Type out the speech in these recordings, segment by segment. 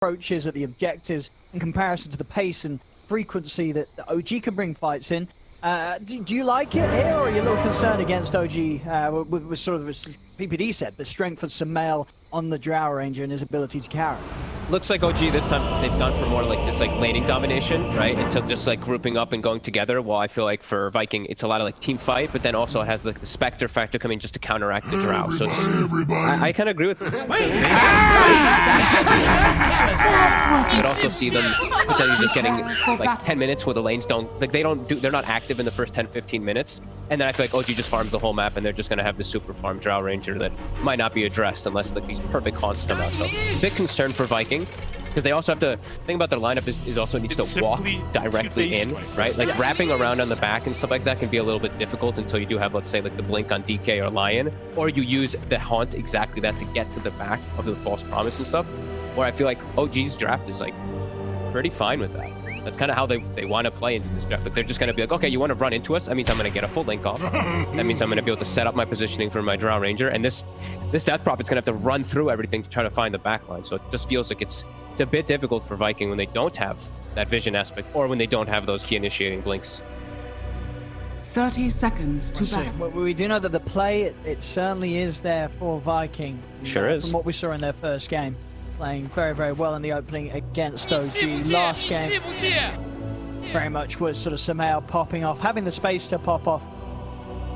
approaches, at the objectives, in comparison to the pace and frequency that the OG can bring fights in. Do you like it here, or are you a little concerned against OG with sort of, as PPD said, the strength of SumaiL on the Drow Ranger and his ability to carry? Looks like OG this time they've gone for more like this laning domination, right? Until just like grouping up and going together. While I feel like for Viking it's a lot of like team fight, but then also it has like the Spectre factor coming just to counteract the Drow. So it's, I kind of agree with. But also see them potentially just getting like 10 minutes where the lanes they're not active in the first 10-15 minutes, and then I feel like OG just farms the whole map, and they're just gonna have the super farm Drow Ranger that might not be addressed unless like these perfect haunts come out. So big concern for Viking, because they also have to think about their lineup is also needs to walk directly in, right? Like wrapping around on the back and stuff like that can be a little bit difficult until you do have, let's say, like the blink on DK or Lion, or you use the haunt exactly that to get to the back of the false promise and stuff. Where I feel like OG's draft is like pretty fine with that. That's kind of how they want to play into this draft. Like they're just going to be like, okay, you want to run into us? That means I'm going to get a full link off. That means I'm going to be able to set up my positioning for my Drow Ranger. And this Death Prophet's going to have to run through everything to try to find the backline. So it just feels like it's a bit difficult for Viking when they don't have that vision aspect, or when they don't have those key initiating blinks. 30 seconds to battle. Well, we do know that the play, it certainly is there for Viking. Sure is. From what we saw in their first game. Playing very, very well in the opening against OG. Last game very much was sort of SumaiL popping off, having the space to pop off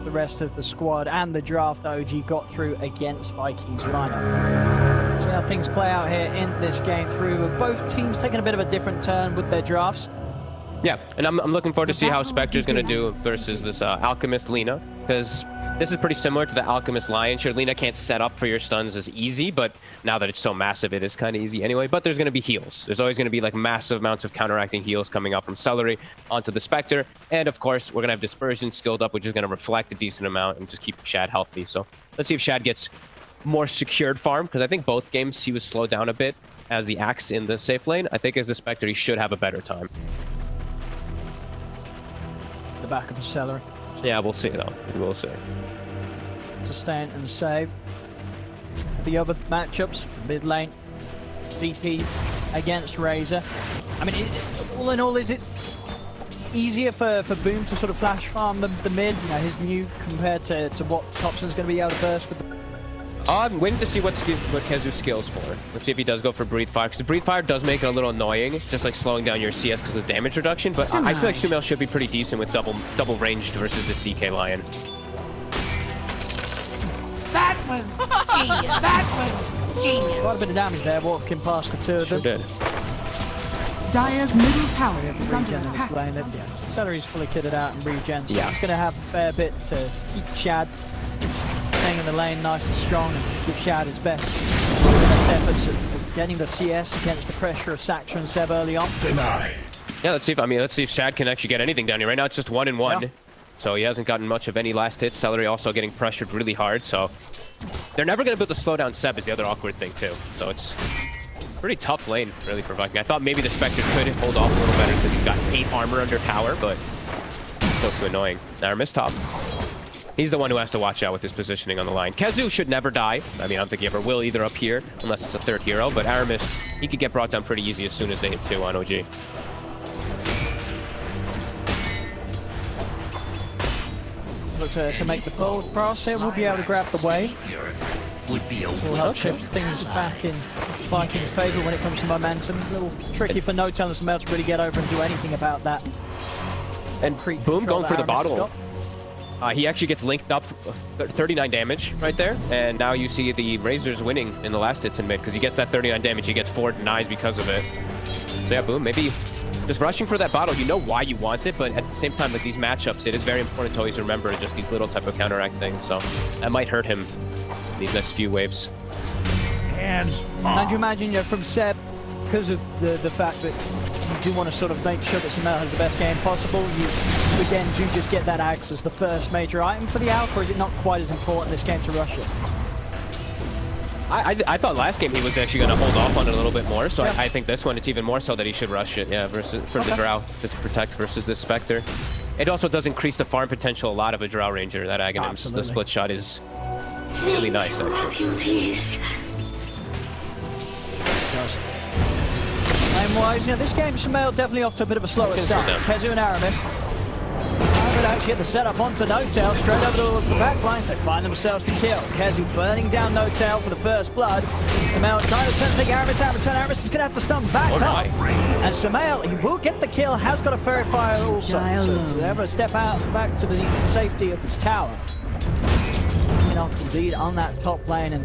the rest of the squad, and the draft OG got through against Vikings lineup. So how things play out here in this game through, both teams taking a bit of a different turn with their drafts. Yeah, and I'm looking forward to see how Spectre's going to do versus this Alchemist Lina, because this is pretty similar to the Alchemist Lion. Sure, Lina can't set up for your stuns as easy, but now that it's so massive, it is kind of easy anyway. But there's going to be heals. There's always going to be like massive amounts of counteracting heals coming out from Celery onto the Spectre. And of course, we're going to have Dispersion skilled up, which is going to reflect a decent amount and just keep Shad healthy. So let's see if Shad gets more secured farm, because I think both games he was slowed down a bit as the Axe in the safe lane. I think as the Spectre, he should have a better time. The backup of Celery. Yeah, we'll see though. We'll see. Sustain and save. The other matchups, mid lane, DP against Razor. I mean, all in all, is it easier for Boom to sort of flash farm the mid? You know, his new compared to what Thompson's going to be able to burst with the... I'm waiting to see what Kezu skills for. Let's see if he does go for Breathe Fire, because Breathe Fire does make it a little annoying, just like slowing down your CS because of the damage reduction, but I feel like SumaiL should be pretty decent with double ranged versus this DK Lion. That was genius. That was genius. Quite a bit of damage there, walking past the two of them. Sure did. Dire's middle tower is under Regen in this attack. lane. Celery's fully kitted out and regen, so Yeah. he's going to have a fair bit to keep Shad staying in the lane nice and strong and give Shad his best efforts at getting the CS against the pressure of Saxtra and Seb early on. Deny. Yeah, let's see if Shad can actually get anything down here. Right now it's just 1-1. Yeah. So he hasn't gotten much of any last hits. Celery also getting pressured really hard, so they're never going to be able to slow down Seb is the other awkward thing too. So it's pretty tough lane really for Viking. I thought maybe the Spectre could hold off a little better because he's got 8 armor under tower, but still too annoying. Now missed top. He's the one who has to watch out with his positioning on the line. Kezu should never die. I mean, I don't think he ever will either up here, unless it's a third hero. But Aramis, he could get brought down pretty easy as soon as they hit 2 on OG. Look to make the bold pass here. We'll be able to grab the wave. Would be a We'll help shift things back in Viking's favor when it comes to momentum. A little tricky for No Telling SumaiL to really get over and do anything about that. And Boom going for the bottle. He actually gets linked up 39 damage right there, and now you see the Razors winning in the last hits in mid because he gets that 39 damage. He gets 4 denies because of it. So yeah, Boom, maybe just rushing for that bottle. You know why you want it, but at the same time, like these matchups, it is very important to always remember just these little type of counteract things. So that might hurt him in these next few waves. hands. And you imagine, you know, from Seb, because of the fact that you do want to sort of make sure that SumaiL has the best game possible, you again do just get that axe as the first major item for the Alpha, or is it not quite as important this game to rush it? I thought last game he was actually going to hold off on it a little bit more, so yeah. I think this one it's even more so that he should rush it, yeah, versus for the Drow to protect versus the Spectre. It also does increase the farm potential a lot of a Drow Ranger. That Aghanim's, the split shot is really nice, actually. Vision-wise, you know, this game, SumaiL definitely off to a bit of a slower start. Kezu and Aramis. But actually get the setup onto N0tail, straight over towards the back lines. They find themselves the kill. Kezu burning down N0tail for the first blood. SumaiL trying to take Aramis out of turn. Aramis is going to have to stun back up. And SumaiL, he will get the kill, has got a fairy fire also. So they have a step out back to the safety of his tower. Off indeed on that top lane, and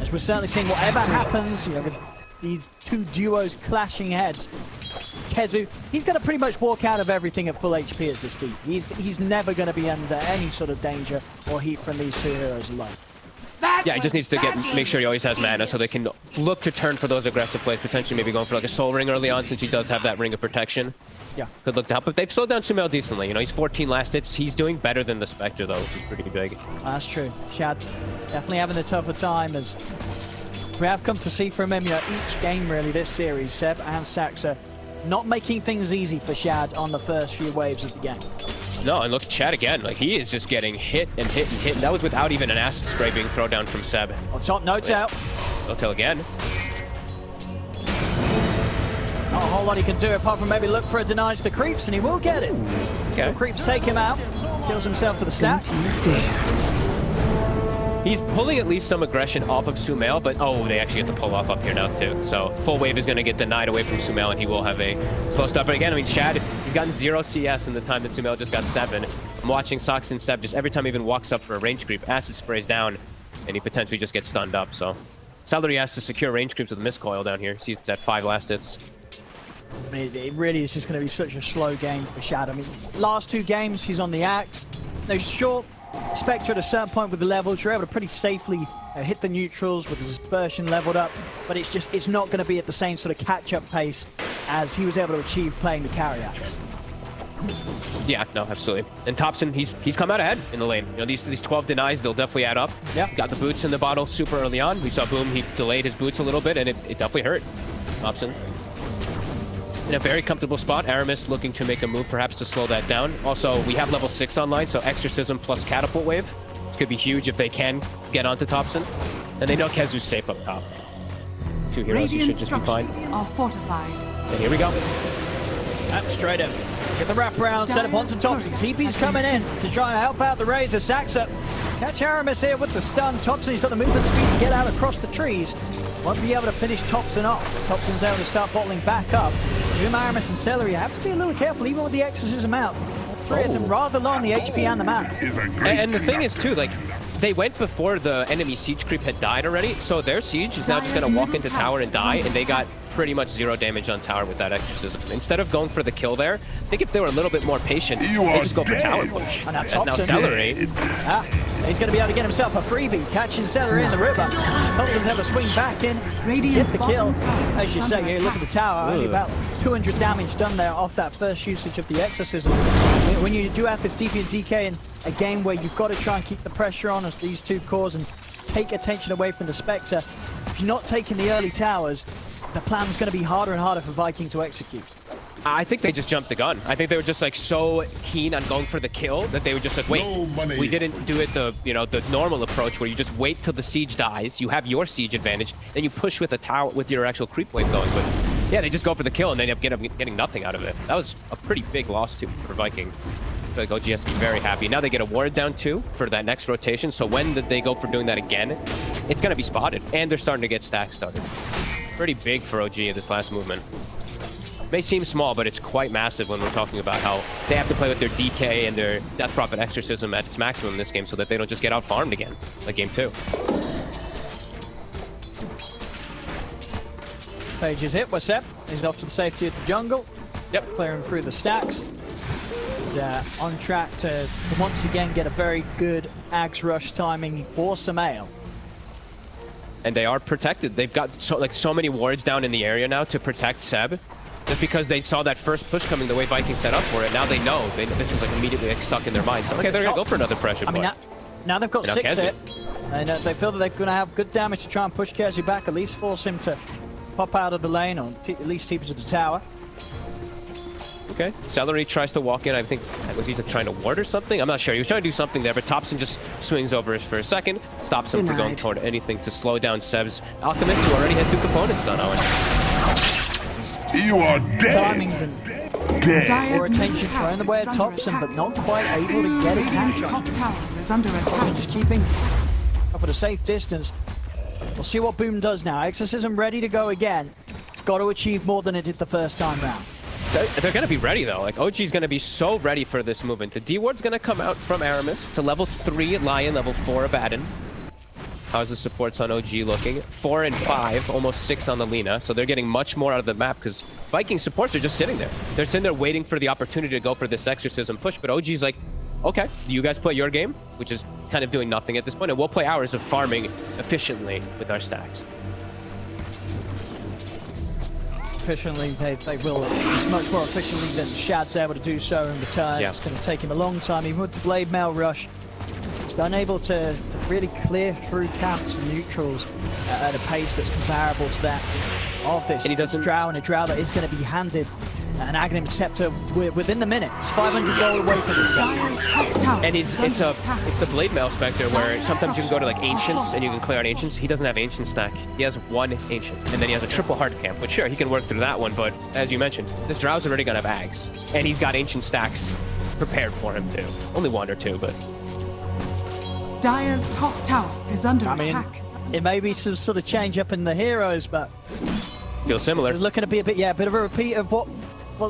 as we're certainly seeing, whatever happens, you know, with these two duos clashing heads, Kezu, he's going to pretty much walk out of everything at full HP as this deep. He's never going to be under any sort of danger or heat from these two heroes alone. Yeah, he just needs to make sure he always has mana so they can look to turn for those aggressive plays, potentially maybe going for like a soul ring early on since he does have that ring of protection. Yeah. Could look to help, but they've slowed down SumaiL decently. You know, he's 14 last hits. He's doing better than the Spectre though, which is pretty big. That's true. Shad definitely having a tougher time, as we have come to see from him, you know, each game really this series, Seb and Saxa not making things easy for Shad on the first few waves of the game. No, and look at Chad again. Like, he is just getting hit and hit and hit. And that was without even an acid spray being thrown down from Seb. On top, N0tail. N0tail again. Not a whole lot he can do apart from maybe look for a deny to the creeps, and he will get it. Okay. The creeps take him out, kills himself to the stack. He's pulling at least some aggression off of SumaiL, but oh, they actually get the pull off up here now too. So full wave is going to get denied away from SumaiL, and he will have a slow start. But again, I mean, Chad, he's gotten 0 CS in the time that SumaiL just got 7. I'm watching Sox and Seb just every time he even walks up for a range creep, acid sprays down, and he potentially just gets stunned up. So Celery has to secure range creeps with a miscoil down here. He's at 5 last hits. I mean, it really is just going to be such a slow game for Shad. I mean, last 2 games, he's on the axe. No, sure, Spectre at a certain point with the levels, you're able to pretty safely hit the neutrals with the dispersion leveled up, but it's not going to be at the same sort of catch-up pace as he was able to achieve playing the carry axe. Yeah, no, absolutely. And Thompson, he's come out ahead in the lane. You know, these 12 denies, they'll definitely add up. Yeah. Got the boots in the bottle super early on. We saw Boom, he delayed his boots a little bit, and it definitely hurt Thompson. In a very comfortable spot. Aramis looking to make a move perhaps to slow that down. Also, we have level 6 online, so Exorcism plus Catapult Wave could be huge if they can get onto Thompson. And they know Kezu's safe up top. 2 heroes, he should just be fine. Are fortified. And here we go. And straight in. Get the wraparound, set up onto Thompson. TP's coming in to try and help out the Razor. Saxa catch Aramis here with the stun. Thompson, he's got the movement speed to get out across the trees. Won't be able to finish Thompson off. Thompson's able to start bottling back up. Doom, Aramis, and Celery have to be a little careful, even with the Exorcism out. 3 of them rather low on the HP and the mana. And the thing is, too, like, they went before the enemy siege creep had died already, so their siege is now just going to walk into tower and die, and they got pretty much 0 damage on tower with that Exorcism. Instead of going for the kill there, I think if they were a little bit more patient, they just go for tower push. And As now Celery. He's going to be able to get himself a freebie, catching Celery in the river. Thompson's able to swing back in, get the kill. As you say, here, look at the tower, only about 200 damage done there off that first usage of the Exorcism. When you do have this DP and DK in a game where you've got to try and keep the pressure on as these 2 cores and take attention away from the Spectre, if you're not taking the early towers, the plan's going to be harder and harder for Viking to execute. I think they just jumped the gun. I think they were just like so keen on going for the kill that they were just like, wait, we didn't do it the normal approach where you just wait till the siege dies, you have your siege advantage, then you push with a tower with your actual creep wave going. But yeah, they just go for the kill and they end up getting nothing out of it. That was a pretty big loss too for Viking. I feel like OG has to be very happy. Now they get a ward down too for that next rotation. So when they go for doing that again, it's going to be spotted. And they're starting to get stacks started. Pretty big for OG in this last movement. May seem small, but it's quite massive when we're talking about how they have to play with their DK and their Death Prophet Exorcism at its maximum in this game so that they don't just get out farmed again, like game 2. Page is hit, what's up? He's off to the safety of the jungle. Yep. Clearing through the stacks. And, on track to once again get a very good Axe Rush timing for SumaiL. And they are protected. They've got so many wards down in the area now to protect Seb. Just because they saw that first push coming the way Vikings set up for it, now they know this is like immediately like stuck in their minds. So, okay, they're gonna go for another pressure. I mean, now they've got 6 hit, and they feel that they're gonna have good damage to try and push Kezu back, at least force him to pop out of the lane, or at least keep it to the tower. Okay, Celery tries to walk in. I think, was he trying to ward or something? I'm not sure. He was trying to do something there, but Thompson just swings over for a second, stops him from going toward anything to slow down Seb's Alchemist, who already had 2 components done, Owen. You are dead. Timings and Dire's more middle attention tower thrown the way is at under Thompson, attack. but not quite able to get a Radiant's catch top on. tower is under attack. Just keeping up at a safe distance. We'll see what Boom does now. Exorcism ready to go again. It's got to achieve more than it did the first time round. They're going to be ready, though. Like, OG's going to be so ready for this movement. The D-Ward's going to come out from Aramis to level 3 Lion, level 4 Abaddon. How's the supports on OG looking? 4 and 5, almost 6 on the Lina. So they're getting much more out of the map because Viking supports are just sitting there. They're sitting there waiting for the opportunity to go for this Exorcism push. But OG's like, okay, you guys play your game, which is kind of doing nothing at this point, and we'll play ours of farming efficiently with our stacks. Efficiently, they will. It's much more efficiently than Shad's able to do so in return. Yeah. It's going to take him a long time, even with the Blade Mail Rush. He's unable to really clear through camps and neutrals at a pace that's comparable to that of this. And he doesn't- Drow, and a Drow that is going to be handed an Aghanim Scepter within the minute. It's 500 gold away from this. Dire's top tower And is it's under attack. the Blade Mail Spectre where sometimes you can go to like Ancients and you can clear out Ancients. He doesn't have Ancient stack. He has 1 Ancient. And then he has a triple hard camp, which sure, he can work through that one, but as you mentioned, this Drow's already gonna have Ags. And he's got Ancient stacks prepared for him too. Only 1 or 2, but Dire's top tower is under I mean, attack. it may be some sort of change up in the heroes, but feels similar. it's looking to be a bit of a repeat of what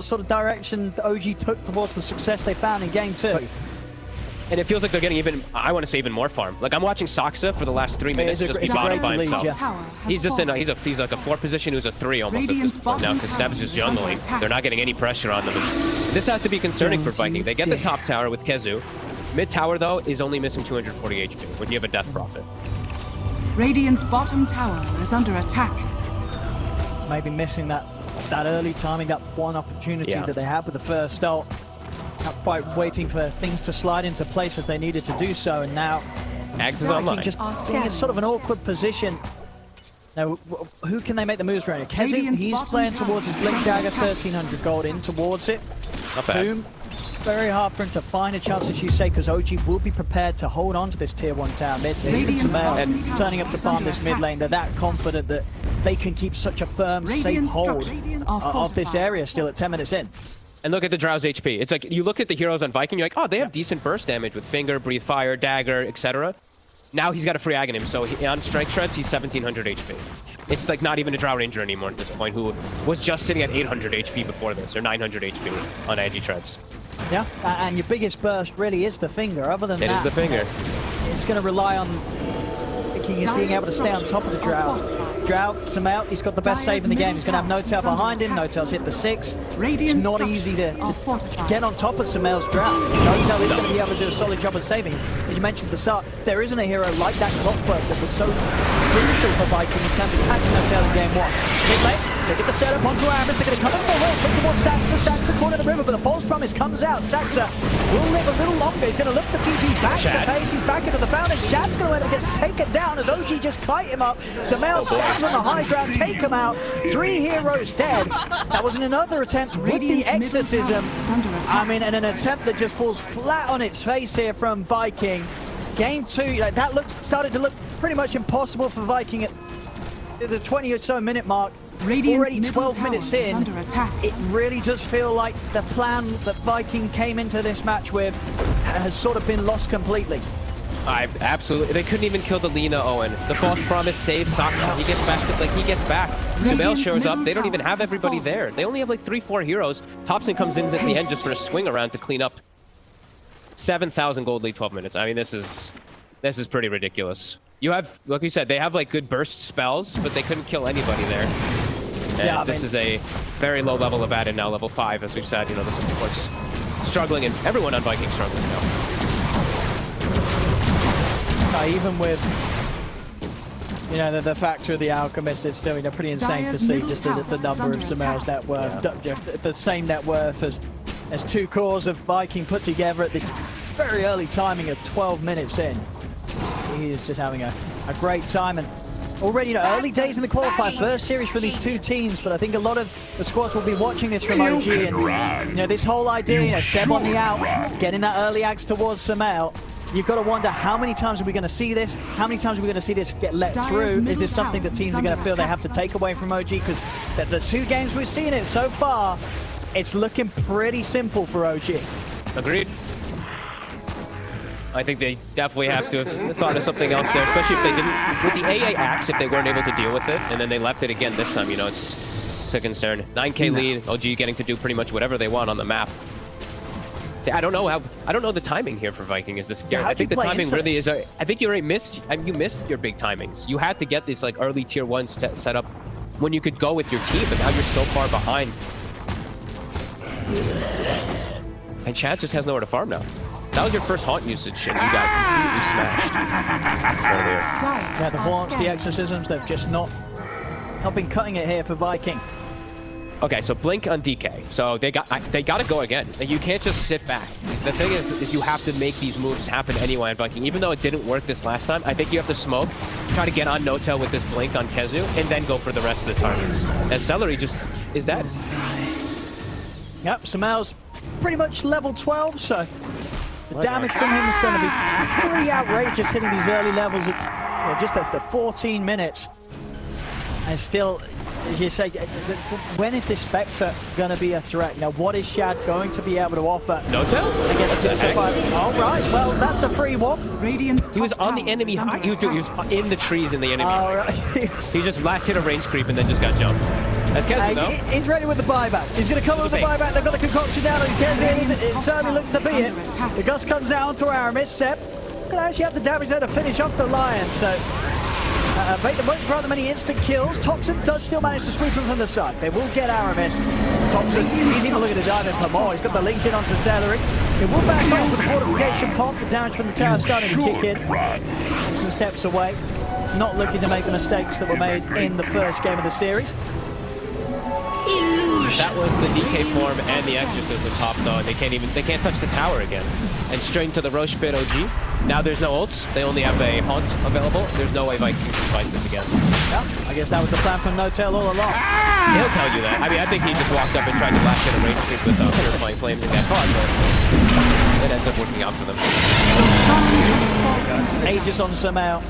sort of direction the OG took towards the success they found in game 2. And it feels like they're getting even, I want to say even more farm. Like I'm watching Saksa for the last 3 minutes it's a- just be it's a bottom great by lead, himself. yeah. Tower has He's just fallen. he's like a 4 position who's a 3 almost Radiant's at this point now bottom because tower Seb's is is under jungling. attack. They're not getting any pressure on them. This has to be concerning for Don't Viking. you They get the dare. top tower with Kezu. Mid tower though is only missing 240 HP when you have a Death Prophet. Radiant's bottom tower is under attack. Maybe missing that early timing, that one opportunity Yeah. that they had with the first ult. Not quite waiting for things to slide into place as they needed to do so, and now Ags is Viking online. just Are in sort of an awkward position. Now, who can they make the moves around? Kezu, Radiant's he's bottom playing tower towards his is Blink under Dagger, attack. 1300 gold in towards it. Not bad. Boom. Very hard for him to find a chance, as you say, because OG will be prepared to hold on to this tier 1 tower mid. Even Radiant's SumaiL bottom and tower turning up to is farm under this mid attack. lane. They're that confident that they can keep such a firm, safe Radiant hold structures are of this fortified. area still at 10 minutes in. And look at the Drow's HP. It's like you look at the heroes on Viking, you're like, oh, they have decent burst damage with Finger, Breathe Fire, Dagger, etc. Now he's got a free Aghanim, so on Strength Shreds, he's 1700 HP. It's like not even a Drow Ranger anymore at this point, who was just sitting at 800 HP before this, or 900 HP on Agi Treads. Yeah, and your biggest burst really is the Finger. Other than It that, is the Finger. it's going to rely on being able to stay on top of the Drow. Drow, SumaiL, he's got the best save in the game. He's going to have No-Tail behind him. No-Tail's hit the 6. It's not easy to get on top of SumaiL's Drow. No-Tail is going to be able to do a solid job of saving. As you mentioned at the start, there isn't a hero like that Clockwork that was so crucial for Viking in terms of catching No-Tail in game 1. Mid lane, they get the setup onto Aramis. They're going to come in for a look towards Saxa. Saxa caught in the river, but the false promise comes out. Saxa will live a little longer. He's going to lift the TP back Shad. to base. He's back into the fountain. Shad's going to end up getting taken down as OG just kite him up. SumaiL stands on the high ground, take him out. 3 heroes dead. That was in another attempt with the Radiant's middle exorcism. tower is under attack. I mean, and an attempt that just falls flat on its face here from Viking. Game 2, like, that started to look pretty much impossible for Viking at the 20 or so minute mark. Radiant's Already middle 12 tower minutes is in, under attack. it really does feel like the plan that Viking came into this match with has sort of been lost completely. Absolutely. They couldn't even kill the Lina Owen. The false promise saves Saksa. He gets back. He gets back. SumaiL Radiant's shows up. middle They don't even tower have has everybody fallen. there. They only have like 3-4 heroes. Thompson comes in at the end just for a swing around to clean up. 7,000 gold lead, 12 minutes. I mean, this is pretty ridiculous. You have, like we said, they have like good burst spells, but they couldn't kill anybody there. And Yeah, I this mean- is a very low level of Added now, level 5, as we've said. You know, the support's struggling, and everyone on Viking struggling now. Even with, you know, the factor of the Alchemist, it's still, you know, pretty insane to Dire's see middle just tower the is number under of SumaiL's attack. net worth, the same net worth as 2 cores of Viking put together at this very early timing of 12 minutes in. He is just having a great time, and already, early days in the qualifier, first series for these two teams, but I think a lot of the squads will be watching this from OG, and this whole idea, Seb on the out, getting that early axe towards SumaiL. You've got to wonder how many times are we going to see this? How many times are we going to see this get let through? Is this something that teams are going to feel they have to take away from OG? Because the two games we've seen it so far, it's looking pretty simple for OG. Agreed. I think they definitely have to have thought of something else there, especially if they didn't, with the AA axe, if they weren't able to deal with it, and then they left it again this time, it's a concern. 9K lead, OG getting to do pretty much whatever they want on the map. See, I don't know the timing here for Viking is this game. I think the timing really is, I think you already missed, you missed your big timings. You had to get these like early tier 1s set up when you could go with your team, but now you're so far behind. And Chad just has nowhere to farm now. That was your first haunt usage, and you got completely smashed earlier. Yeah, the haunts, the exorcisms, they've just not been cutting it here for Viking. Okay, so blink on DK. So they got to go again. You can't just sit back. The thing is you have to make these moves happen anyway on Viking. Even though it didn't work this last time, I think you have to smoke, try to get on No-Tail with this blink on Kezu, and then go for the rest of the targets. And Celery just is dead. Yep, SumaiL's pretty much level 12, so the damage from him is going to be pretty outrageous hitting these early levels at just the 14 minutes. And still, as you say, when is this Spectre going to be a threat? Now, what is Shad going to be able to offer? No-Tail? Against the all right, well, that's a free one. He was on the enemy high. He was in the trees in the enemy high. Right. He just last hit a range creep and then just got jumped. That's Kezu, though. He's ready with the buyback. He's going to come with the buyback. They've got the concoction down on Kezu. It certainly looks to be it. The gust comes out to Aramis. Sep could actually have the damage there to finish off the Lion. So, Vader won't grant them any instant kills. Thompson does still manage to sweep him from the side. They will get Aramis. Thompson, he's even looking to dive in for more. He's got the link in onto Celery. It will back off with the fortification pop. The damage from the tower starting to kick in. Thompson steps away. Not looking to make the mistakes that were made in the first game of the series. That was the DK form and the exorcism top though, and they can't touch the tower again. And straight into the Roche pit OG. Now there's no ults, they only have a haunt available. There's no way Viking can fight this again. Well, I guess that was the plan from No-Tail all along. He'll tell you that. I mean, I think he just walked up and tried to lash in a range creep with Purifying Flames and got caught, but it ends up working out for them. Aegis on SumaiL.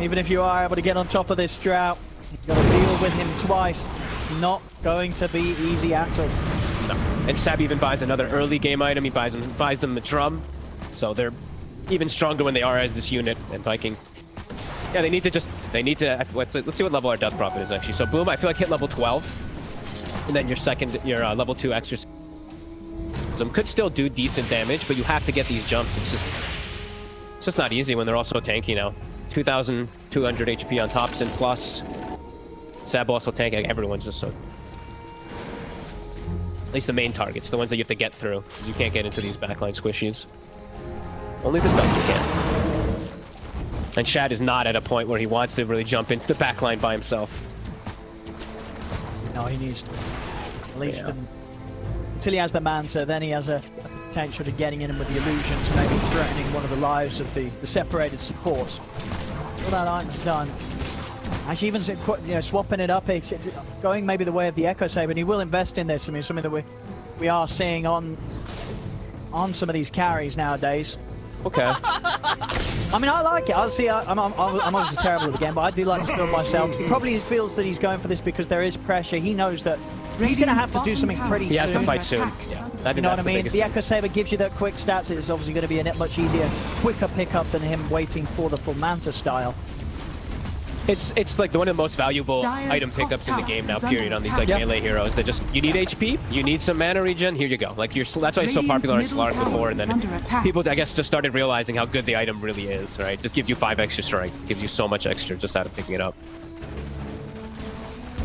Even if you are able to get on top of this Drow, you've got to deal with him twice. It's not going to be easy at all. No. And Sab even buys another early game item. He buys them a drum. So they're even stronger when they are as this unit. And Viking, yeah, they need to, let's see what level our Death Prophet is actually. So Boom, I feel like hit level 12. And then your level 2 exorcism could still do decent damage, but you have to get these jumps. It's just not easy when they're all so tanky now. 2,200 HP on Thompson plus Sab also tanking. Everyone's just so... At least the main targets, the ones that you have to get through. You can't get into these backline squishies. Only the Spectre can. And Shad is not at a point where he wants to really jump into the backline by himself. No, he needs to. At least until he has the Manta, then he has a potential to getting in with the illusions, maybe threatening one of the lives of the separated supports. All that item's done. Actually, even swapping it up, going maybe the way of the Echo Saber, and he will invest in this. I mean, something that we are seeing on some of these carries nowadays. Okay. I mean, I like it. I'm obviously terrible at the game, but I do like this build myself. He probably feels that he's going for this because there is pressure. He knows that he's going to have to do something pretty soon. He has to fight soon. Yeah. You know what I mean? The Echo Saber gives you that quick stats. It's obviously going to be a much easier, quicker pickup than him waiting for the full Manta style. It's like one of the most valuable item pickups in the game now, period, on these like melee heroes. That just, you need HP, you need some mana regen, here you go. Like that's why it's so popular in Slark before, and then people, I guess, just started realizing how good the item really is, right? Just gives you 5 extra strength, gives you so much extra just out of picking it up.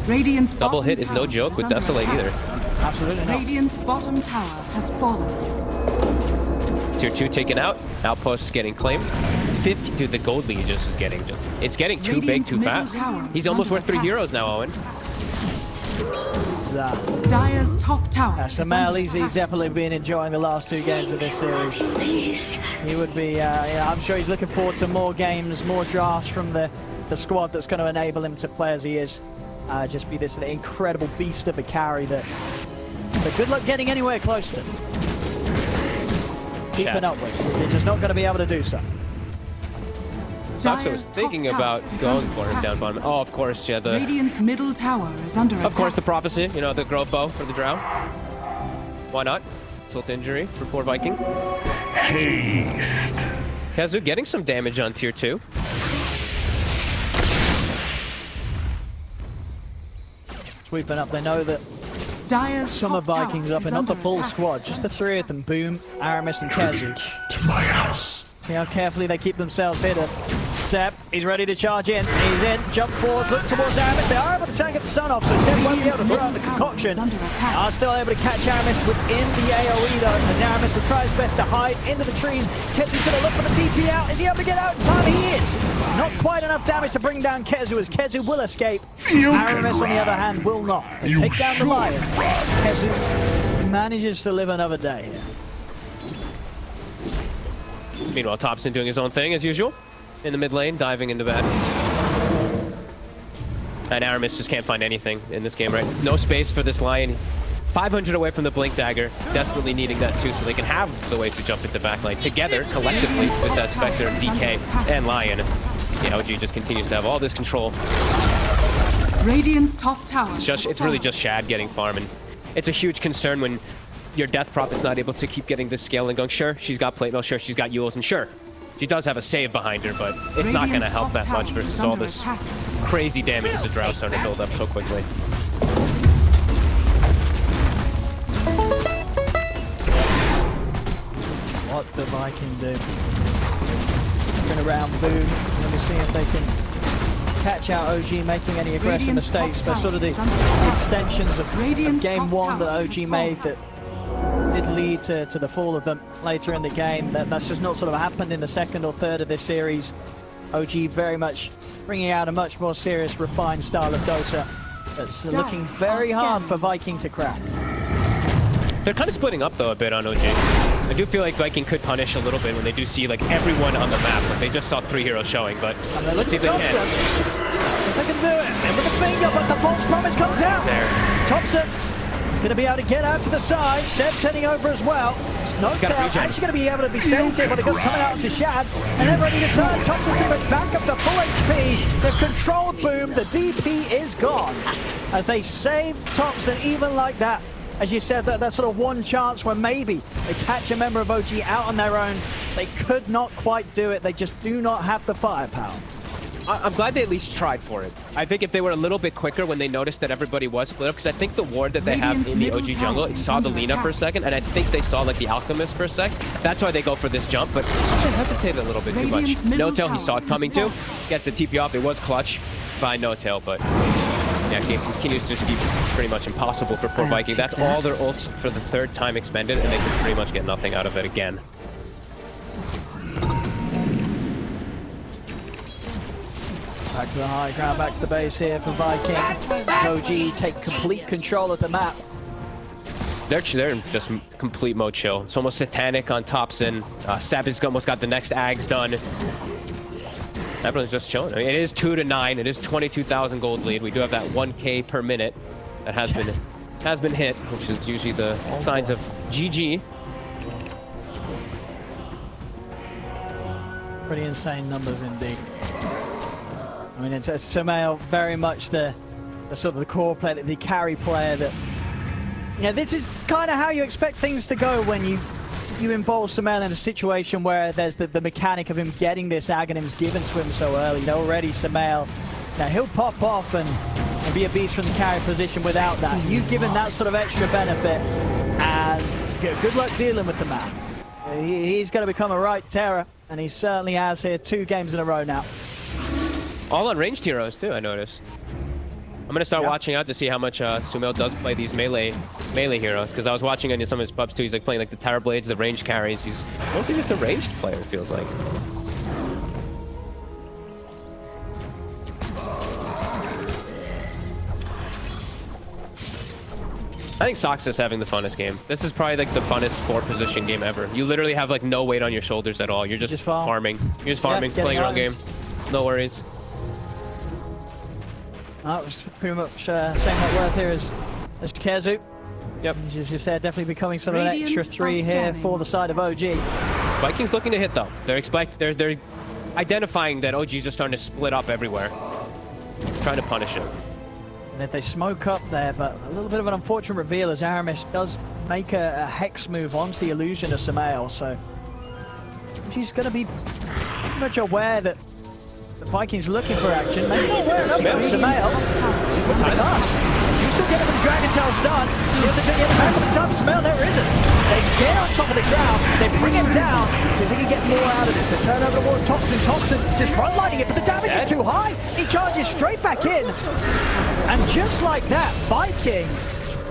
Radiant's double hit is no joke with Desolate either. Absolutely not. Radiant's bottom tower has fallen. Tier 2 taken out, Outpost getting claimed. 50, dude, the gold lead just is getting it's getting too big too fast. He's almost worth 3 heroes now, Owen. Dire's top tower. SumaiL, he's definitely been enjoying the last 2 games of this series. He would be, I'm sure he's looking forward to more games, more drafts from the the squad that's going to enable him to play as he is. Just be this incredible beast of a carry that. But good luck getting anywhere close to. Keeping up with. He's just not going to be able to do so. Soxa was thinking about going for him down bottom. Oh, of course, yeah. Radiant's middle tower is under attack. Of course, the prophecy. You know, the growth bow for the Drow. Why not? Insult injury for poor Viking. Haste. Kazu getting some damage on tier 2. Sweeping up, they know that Dire's some of Vikings up and not the full squad, just the three of them, Boom, Aramis and Kazu. To my house. See how carefully they keep themselves hidden. Seb, he's ready to charge in. He's in, jump forwards, look towards Aramis. They are able to tank at the stun off, so Seb won't be able to throw out the concoction. Are still able to catch Aramis within the AoE though, as Aramis will try his best to hide into the trees. Kezu's gonna look for the TP out. Is he able to get out in time? He is! Not quite enough damage to bring down Kezu, as Kezu will escape. Aramis, on the other hand, will not. They take down the Lion. Kezu manages to live another day here. Meanwhile, Thompson doing his own thing as usual. In the mid lane, diving into bad. And Aramis just can't find anything in this game, right? No space for this Lion. 500 away from the Blink Dagger. Desperately needing that too, so they can have the ways to jump into backline together, collectively, with that Spectre, DK, and Lion. Yeah, OG just continues to have all this control. Radiant's top tower. It's really just Shad getting farm, and it's a huge concern when your Death Prophet's not able to keep getting this scale and going. Sure, she's got plate mail, sure, she's got Yules, and sure, she does have a save behind her, but it's not going to help that much versus all this crazy damage that the Drow starting to build up so quickly. What the Viking do? Looking around Boom. Let me see if they can catch out OG making any aggressive mistakes. They're sort of the extensions of game one that OG made that did lead to the fall of them later in the game. That's just not sort of happened in the second or third of this series. OG very much bringing out a much more serious, refined style of Dota that's looking very hard for Viking to crack. They're kind of splitting up though a bit on OG. I do feel like Viking could punish a little bit when they do see like everyone on the map. Like, they just saw 3 heroes showing, but let's see if they can. If they can do it, and with the finger, but the false promise comes out. There. Thompson is going to be able to get out to the side. Seb's heading over as well. No tail, actually going to be able to be saved here, but it goes coming out to Shad, and they're ready to turn. Thompson pretty much back up to full HP. They've controlled Boom. The DP is gone as they save Thompson even like that. As you said, that sort of one chance where maybe they catch a member of OG out on their own. They could not quite do it. They just do not have the firepower. I'm glad they at least tried for it. I think if they were a little bit quicker when they noticed that everybody was split up, because I think the ward that they have in the OG jungle, it saw the Lina for a second, and I think they saw like the Alchemist for a sec. That's why they go for this jump, but they hesitated a little bit too much. No-Tail, he saw it coming too. Gets the TP off. It was clutch by No-Tail, but yeah, game continues to just be pretty much impossible for poor Viking. That's all their ults for the 3rd time expended, and they can pretty much get nothing out of it again. Back to the high ground, back to the base here for Viking. As OG take complete control of the map. They're in just complete mode chill. It's almost satanic on Thompson. Sap has almost got the next Ags done. Everyone's just chilling. I mean, it is 2-9. It is 22,000 gold lead. We do have that 1K per minute that has been hit, which is usually the signs of GG. Pretty insane numbers indeed. I mean, it's SumaiL very much the sort of the core player, the carry player that, you know, this is kind of how you expect things to go when you involve SumaiL in a situation where there's the mechanic of him getting this Aghanims given to him so early. You know, already SumaiL, now he'll pop off and be a beast from the carry position without that. You've given that sort of extra benefit, and good luck dealing with the man. He's going to become a right terror, and he certainly has here 2 games in a row now. All on ranged heroes too, I noticed. I'm gonna start watching out to see how much SumaiL does play these melee heroes, because I was watching on some of his pubs too. He's like playing like the Tower Blades, the ranged carries. He's mostly just a ranged player, it feels like. I think Soxa's having the funnest game. This is probably like the funnest 4-position game ever. You literally have like no weight on your shoulders at all. You're just farming. You're just farming, playing your own game. No worries. That was pretty much same net worth here as Kezu. Yep. As you said, definitely becoming sort of an extra 3 here for the side of OG. Vikings looking to hit though. They're identifying that OGs are starting to split up everywhere, trying to punish it. And if they smoke up there, but a little bit of an unfortunate reveal as Aramis does make a hex move onto the illusion of SumaiL, so she's going to be pretty much aware that the Vikings looking for action. Maybe not aware enough of SumaiL. See what's the pass. You still get him with the Dragon Tail stun. See if they can get back on the top of SumaiL. There isn't. They get on top of the ground. They bring him down. See if they can get more out of this. They turn over towards Toxin. Toxin just frontlining it, but the damage is too high. He charges straight back in. And just like that, Viking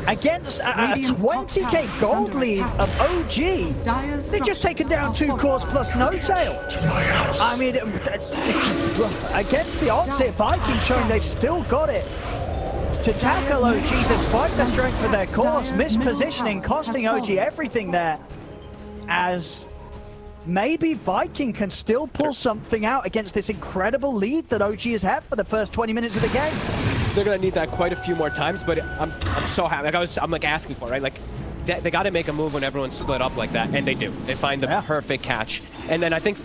against a 20k gold lead of OG. They've just taken down 2 cores plus no tail. I mean, against the odds here, Vikings showing they've still got it to tackle OG despite the strength of their cores. Mispositioning, costing OG everything there, as maybe Viking can still pull something out against this incredible lead that OG has had for the first 20 minutes of the game. They're gonna need that quite a few more times, but I'm so happy. Like I'm like asking for it, right? Like they got to make a move when everyone's split up like that, and they do. They find the perfect catch. And then I think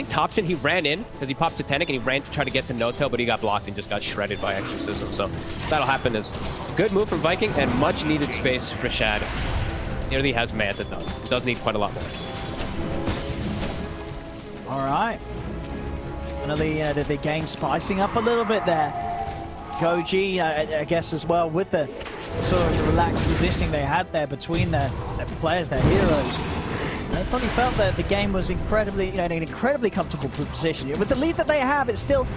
Thompson, he ran in because he popped Satanic and he ran to try to get to no tail, but he got blocked and just got shredded by Exorcism. So that'll happen. Is good move from Viking and much needed space for Shad. He really has Manta though. Does need quite a lot more. All right. Finally, the game spicing up a little bit there. OG, I guess, as well, with the sort of relaxed positioning they had there between their players, their heroes. They probably felt that the game was incredibly, in an incredibly comfortable position. With the lead that they have, it's still,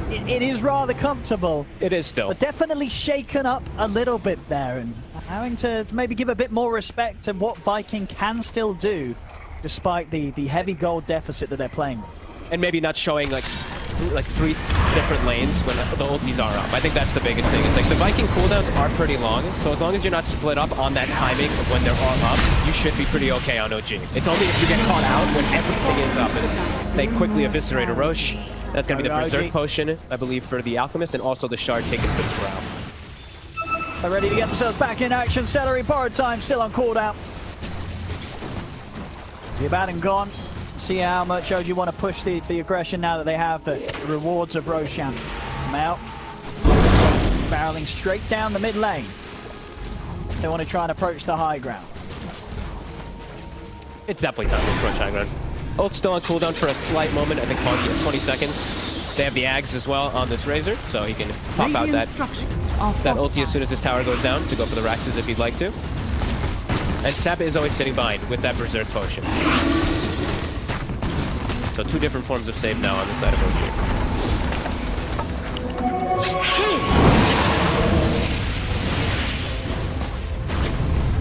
it is rather comfortable. It is still. But definitely shaken up a little bit there, and having to maybe give a bit more respect to what Viking can still do, despite the heavy gold deficit that they're playing with. And maybe not showing like 3 different lanes when the ultis are up. I think that's the biggest thing. It's like the Viking cooldowns are pretty long, so as long as you're not split up on that timing of when they're all up, you should be pretty okay on OG. It's only if you get caught out when everything is up as they quickly eviscerate a Roche. That's going to be the Berserk Potion, I believe, for the Alchemist, and also the Shard taken for the Drow. They're ready to get themselves back in action. Celery borrowed time still on cooldown. See about and gone. See how much OG want to push the aggression now that they have the rewards of Roshan. SumaiL barreling straight down the mid lane. They want to try and approach the high ground. It's definitely time to approach high ground. Ult's still on cooldown for a slight moment, I think 20 seconds. They have the Ags as well on this Razor, so he can pop out that ulti as soon as his tower goes down to go for the Raxes if he'd like to. And Seb is always sitting behind with that Berserk Potion. So 2 different forms of save now on the side of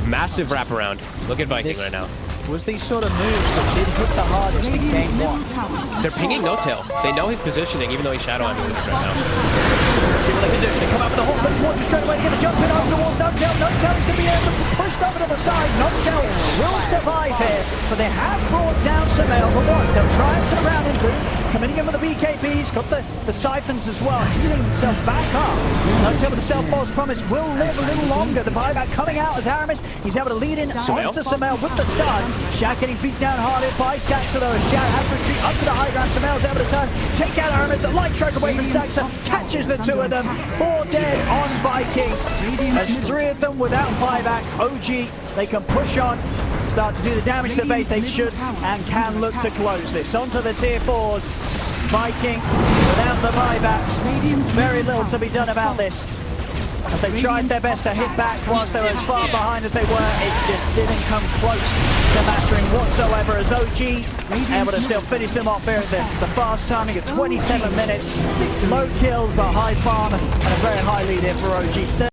OG. Massive wraparound. Look at Viking right now. Was these sort of moves that did hit the hardest in game 1. They're pinging no tail. They know his positioning, even though he's shadow under this right now. Let's see what they can do. They come out with the whole look towards him straight away to get the jump in over towards No-Tail. No-Tail is going to be able to push over to the side. No-Tail will survive here, but they have brought down SumaiL. But what? They'll try and surround him. Boom. Coming in with the BKBs. Got the siphons as well. Healing himself back up. No-Tail with the self-false promise will live a little longer. The buyback coming out as Aramis. He's able to lead in onto SumaiL with the stun. Shad getting beat down hard here by Saxa though. Shad has to retreat up to the high ground. SumaiL's able to turn, take out Aramis. The light strike away from Saxa. Catches the 2 of them. 4 dead on Viking. There's 3 of them without buyback. OG, they can push on, start to do the damage to the base. They should and can look to close this. Onto the tier 4s. Viking without the buybacks. Very little to be done about this. As they tried their best to hit back whilst they were as far behind as they were, it just didn't come close to mattering whatsoever as OG able to still finish them off here at the fast timing of 27 minutes. Low kills but high farm and a very high lead here for OG.